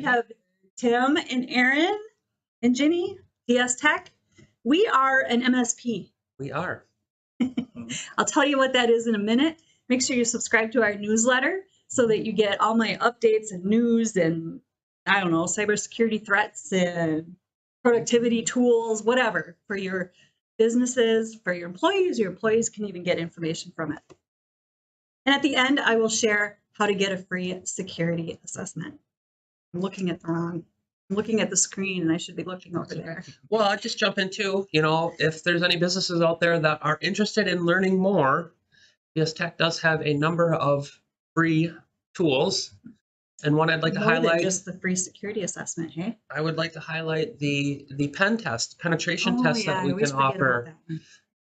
have Tim and Aaron and Ginny, DS Tech. We are an MSP. We are. I'll tell you what that is in a minute. Make sure you subscribe to our newsletter so that you get all my updates and news and, I don't know, cybersecurity threats and productivity tools, whatever, for your businesses, for your employees. Your employees can even get information from it. And at the end, I will share how to get a free security assessment. I'm looking at the screen and I should be looking over there. Well, I'll just jump into, if there's any businesses out there that are interested in learning more, DS Tech does have a number of free tools. And one I'd like to highlight, just the free security assessment, hey? I would like to highlight the penetration test that we can offer.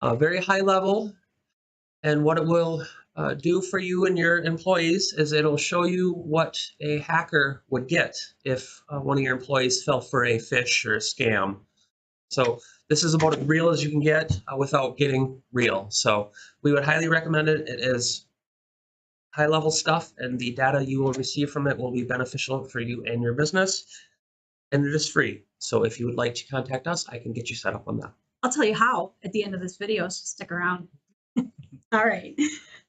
Very high level. And what it will do for you and your employees is it'll show you what a hacker would get if one of your employees fell for a phish or a scam. So this is about as real as you can get without getting real. So we would highly recommend it. It is high-level stuff, and the data you will receive from it will be beneficial for you and your business. And it is free. So if you would like to contact us, I can get you set up on that. I'll tell you how at the end of this video, so stick around. All right.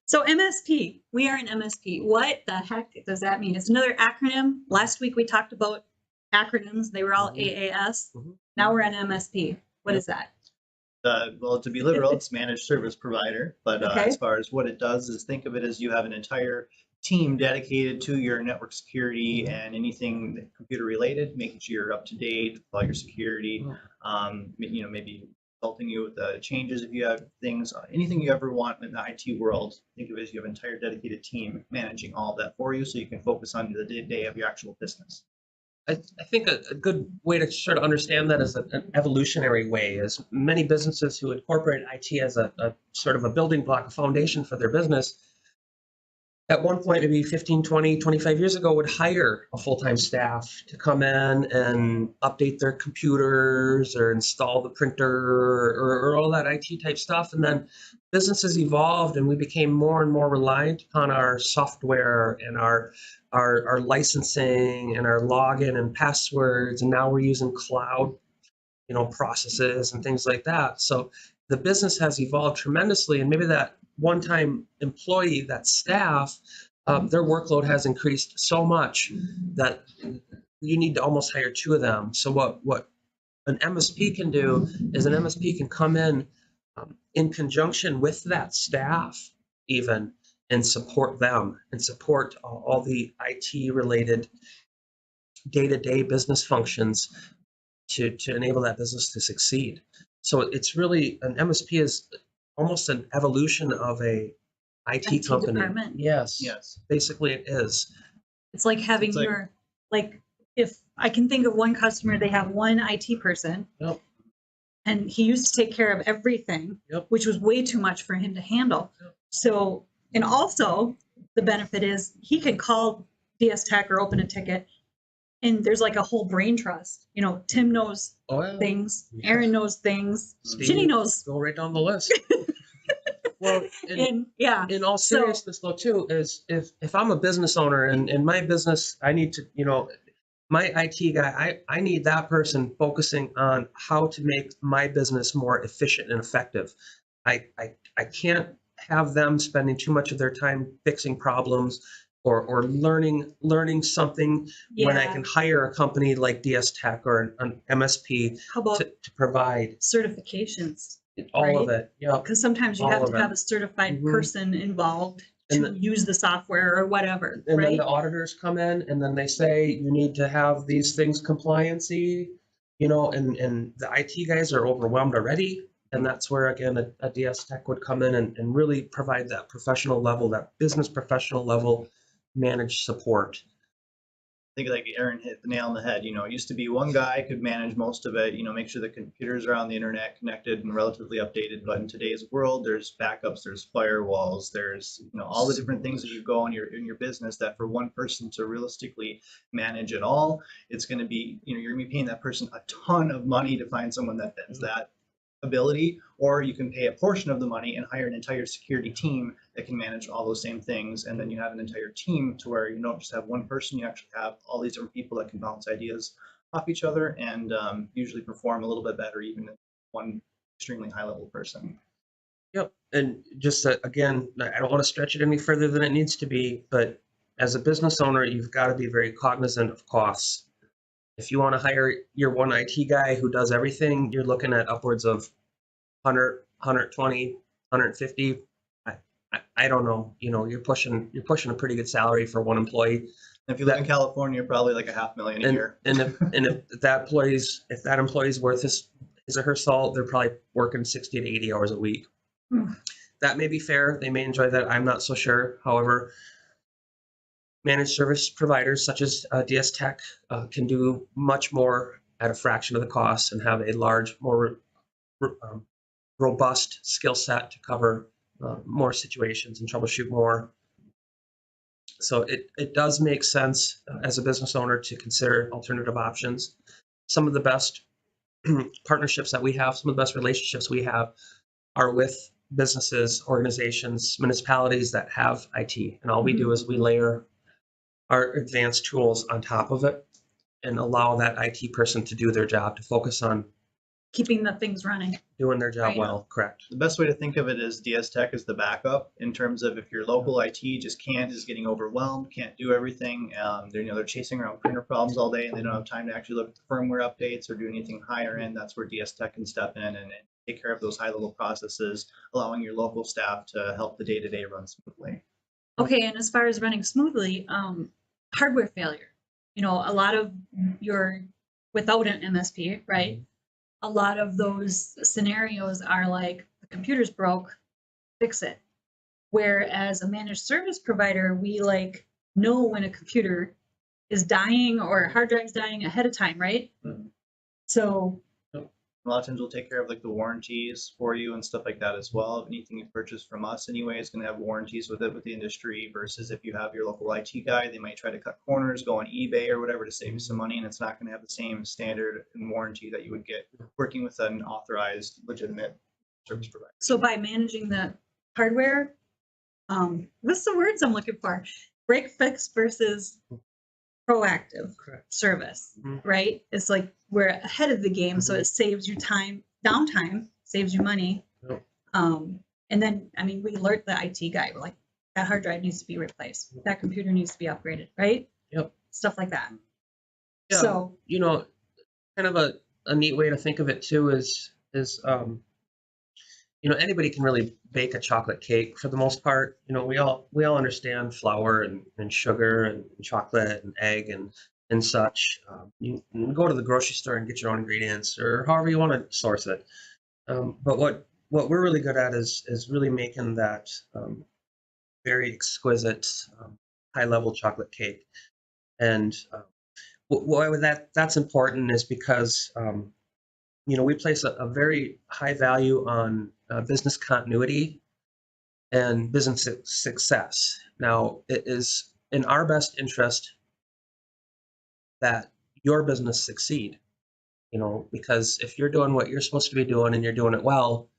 So MSP, we are an MSP. What the heck does that mean? It's another acronym. Last week we talked about acronyms. They were all AAS. Now we're an MSP. What is that? Well, to be literal, it's managed service provider. But as far as what it does is think of it as you have an entire team dedicated to your network security and anything computer related, making sure you're up to date with all your security. Maybe consulting you with the changes if you have things, anything you ever want in the IT world. Think of it as you have an entire dedicated team managing all of that for you, so you can focus on the day-to-day of your actual business. I think a good way to sort of understand that is an evolutionary way is many businesses who incorporate IT as a sort of a building block, a foundation for their business, at one point, maybe 15, 20, 25 years ago, would hire a full-time staff to come in and update their computers or install the printer or all that IT type stuff. And then businesses evolved and we became more and more reliant upon our software and our licensing and our login and passwords. And now we're using cloud, processes and things like that. So the business has evolved tremendously, and maybe that one-time employee, that staff, their workload has increased so much that you need to almost hire two of them. So what an MSP can do is an MSP can come in conjunction with that staff even and support them and support all the IT related day-to-day business functions to enable that business to succeed. So it's really, an MSP is almost an evolution of a IT company. Department. Yes, basically it is. It's like having if I can think of one customer, they have one IT person. Yep. And he used to take care of everything, which was way too much for him to handle. Yep. So, and also the benefit is he can call DS Tech or open a ticket, and there's like a whole brain trust. Tim knows things, Aaron knows things, Ginny knows. Go right down the list. Well, in all seriousness, though, too, is if I'm a business owner and in my business, I need to, my IT guy, I need that person focusing on how to make my business more efficient and effective. I can't have them spending too much of their time fixing problems or learning something when I can hire a company like DS Tech or an MSP to provide certifications. All of it, because sometimes you have to have a certified person involved to use the software or whatever. And then the auditors come in and then they say you need to have these things compliancy, and the IT guys are overwhelmed already. And that's where, again, a DS Tech would come in and really provide that professional level, that business professional level managed support. I think like Aaron hit the nail on the head. It used to be one guy could manage most of it, make sure the computers are on the internet connected and relatively updated. But in today's world, there's backups, there's firewalls, there's, all the different things that you go in your business that for one person to realistically manage it all, it's going to be, you're going to be paying that person a ton of money to find someone that does that. ability, or you can pay a portion of the money and hire an entire security team that can manage all those same things. And then you have an entire team to where you don't just have one person, you actually have all these different people that can bounce ideas off each other and usually perform a little bit better even than one extremely high level person. Yep. And just again, I don't want to stretch it any further than it needs to be, but as a business owner, you've got to be very cognizant of costs. If you want to hire your one IT guy who does everything, you're looking at upwards of 100, 120, 150. I don't know. You know, you're pushing a pretty good salary for one employee. If you live in California, probably like $500,000 a year. And if that employee's worth his or her salt, they're probably working 60 to 80 hours a week. That may be fair. They may enjoy that. I'm not so sure. However, managed service providers such as DS Tech can do much more at a fraction of the cost and have a large, more robust skill set to cover more situations and troubleshoot more. So it does make sense as a business owner to consider alternative options. Some of the best partnerships that we have, some of the best relationships we have are with businesses, organizations, municipalities that have IT. And all we do is we layer our advanced tools on top of it and allow that IT person to do their job, to focus on keeping the things running. Doing their job Right. well, correct. The best way to think of it is DS Tech is the backup in terms of if your local IT just is getting overwhelmed, can't do everything. They're chasing around printer problems all day and they don't have time to actually look at the firmware updates or do anything higher end. That's where DS Tech can step in and take care of those high level processes, allowing your local staff to help the day-to-day run smoothly. Okay, and as far as running smoothly, hardware failure. You know, a lot of without an MSP, right? A lot of those scenarios are like the computer's broke, fix it. Whereas a managed service provider, we like know when a computer is dying or a hard drive's dying ahead of time, right? So A lot of times we'll take care of like the warranties for you and stuff like that as well. Anything you purchase from us anyway is going to have warranties with it with the industry versus if you have your local IT guy, they might try to cut corners, go on eBay or whatever to save you some money, and it's not going to have the same standard and warranty that you would get working with an authorized, legitimate service provider. so by managing the hardware, what's the words I'm looking for? Break fix versus proactive Correct. service, Mhm. right? It's like we're ahead of the game, so it saves you time, downtime, saves you money. Yep. And then, I mean, we alert the IT guy, we're like, that hard drive needs to be replaced, that computer needs to be upgraded, right? Yep. Stuff like that. Yeah. So, You know, kind of a neat way to think of it too is anybody can really bake a chocolate cake for the most part. You know, we all understand flour and sugar and chocolate and egg and such. You can go to the grocery store and get your own ingredients or however you want to source it. But what we're really good at is really making that very exquisite, high level chocolate cake. And why that's important is because we place a very high value on business continuity and business success. Now, it is in our best interest that your business succeed, because if you're doing what you're supposed to be doing and you're doing it well,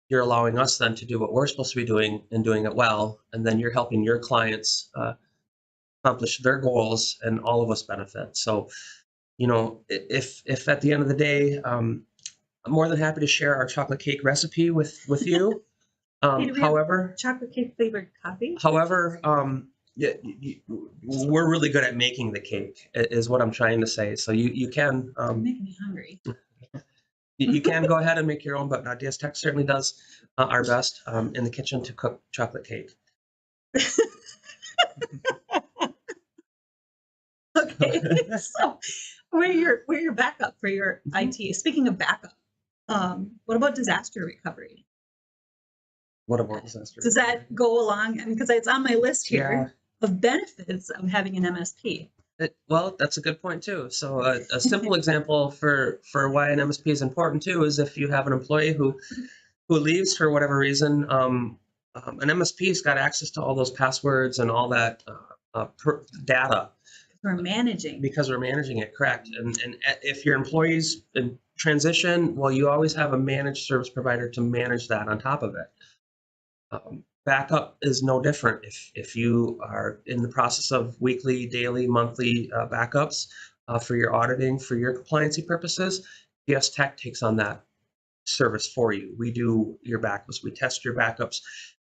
you're allowing us then to do what we're supposed to be doing and doing it well, and then you're helping your clients accomplish their goals and all of us benefit. So, if at the end of the day, I'm more than happy to share our chocolate cake recipe with you. Hey, do we have However, chocolate cake flavored coffee? yeah, we're really good at making the cake, is what I'm trying to say. So you can Making me hungry. you can go ahead and make your own, but DS Tech certainly does our best in the kitchen to cook chocolate cake. Okay, so we're your backup for your IT. Speaking of backup, what about disaster recovery? What about disaster? Does that go along? I mean, because it's on my list here of benefits of having an MSP. Well, that's a good point too. So a simple example for why an MSP is important too is if you have an employee who leaves for whatever reason, an MSP's got access to all those passwords and all that data. We're managing. Because we're managing it, correct. And if your employees transition, well, you always have a managed service provider to manage that on top of it. Backup is no different. If you are in the process of weekly, daily, monthly backups for your auditing, for your compliancy purposes, DS Tech takes on that service for you. We do your backups, we test your backups.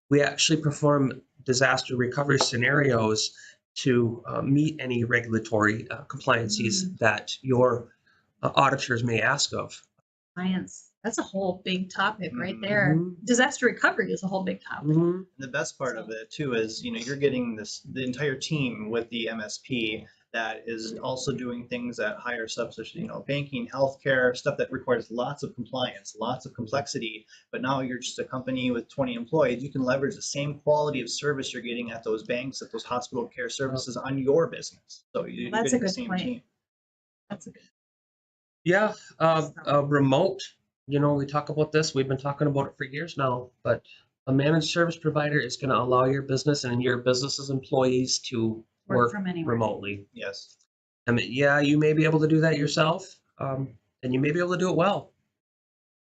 We actually perform disaster recovery scenarios to meet any regulatory compliances that your auditors may ask of. Science. That's a whole big topic right there. Disaster recovery is a whole big topic. And the best part of it too is, you're getting the entire team with the MSP that is also doing things at higher substation, banking, healthcare, stuff that requires lots of compliance, lots of complexity. But now you're just a company with 20 employees. You can leverage the same quality of service you're getting at those banks, at those hospital care services on your business. So you're That's getting a good the same point. team. That's a good. Yeah, remote, we talk about this, we've been talking about it for years now, but a managed service provider is going to allow your business and your business's employees to work from anywhere. remotely. Yes. I mean, yeah, you may be able to do that yourself, and you may be able to do it well.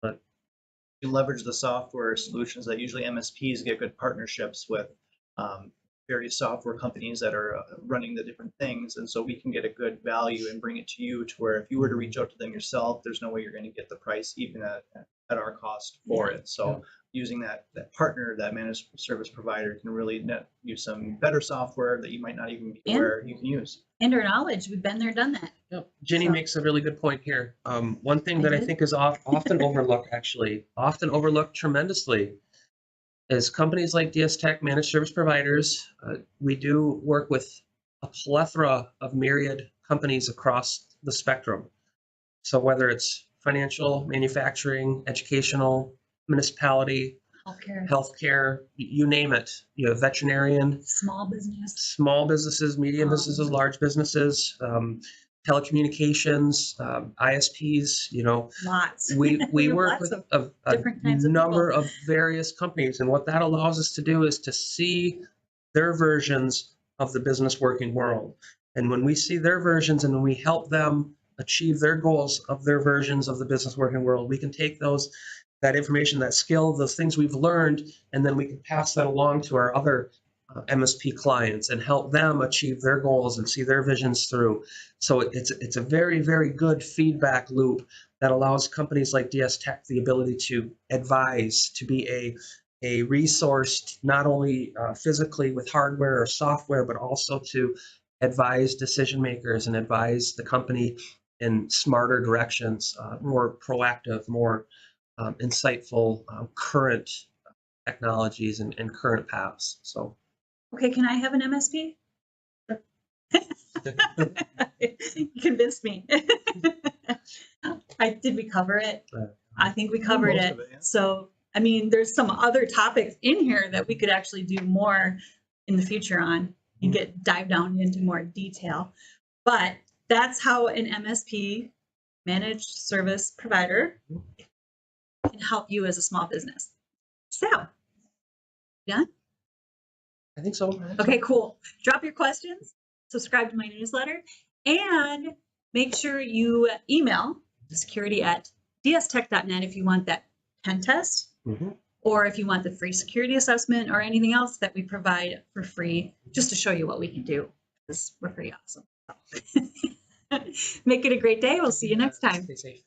But You leverage the software solutions that usually MSPs get good partnerships with various software companies that are running the different things. And so we can get a good value and bring it to you to where if you were to reach out to them yourself, there's no way you're going to get the price even at our cost for it. So using that partner, that managed service provider can really net you some better software that you might not even be aware you can use. And our knowledge, we've been there, done that. Yep. Ginny makes a really good point here. One thing that I think is often overlooked tremendously, is companies like DS Tech, managed service providers. We do work with a plethora of myriad companies across the spectrum. So whether it's financial, manufacturing, educational, municipality, healthcare, you name it. Veterinarian, small businesses, medium businesses, large businesses, telecommunications, ISPs, lots. we work with a number of various companies, and what that allows us to do is to see their versions of the business working world. And when we see their versions and when we help them achieve their goals of their versions of the business working world, we can take that information, that skill, those things we've learned, and then we can pass that along to our other MSP clients and help them achieve their goals and see their visions through. So it's a very, very good feedback loop that allows companies like DS Tech the ability to advise, to be a resource, not only physically with hardware or software, but also to advise decision makers and advise the company in smarter directions, more proactive, more insightful, current technologies and current paths. So. Okay, can I have an MSP? You convinced me. Did we cover it? I think we covered it. So, I mean, there's some other topics in here that we could actually do more in the future on and dive down into more detail. But that's how an MSP, managed service provider, can help you as a small business. So, done? I think so. Okay, cool. Drop your questions, subscribe to my newsletter, and make sure you email security@dstech.net if you want that pen test, or if you want the free security assessment or anything else that we provide for free, just to show you what we can do, because we're pretty awesome. Make it a great day. We'll see you next time. Stay safe.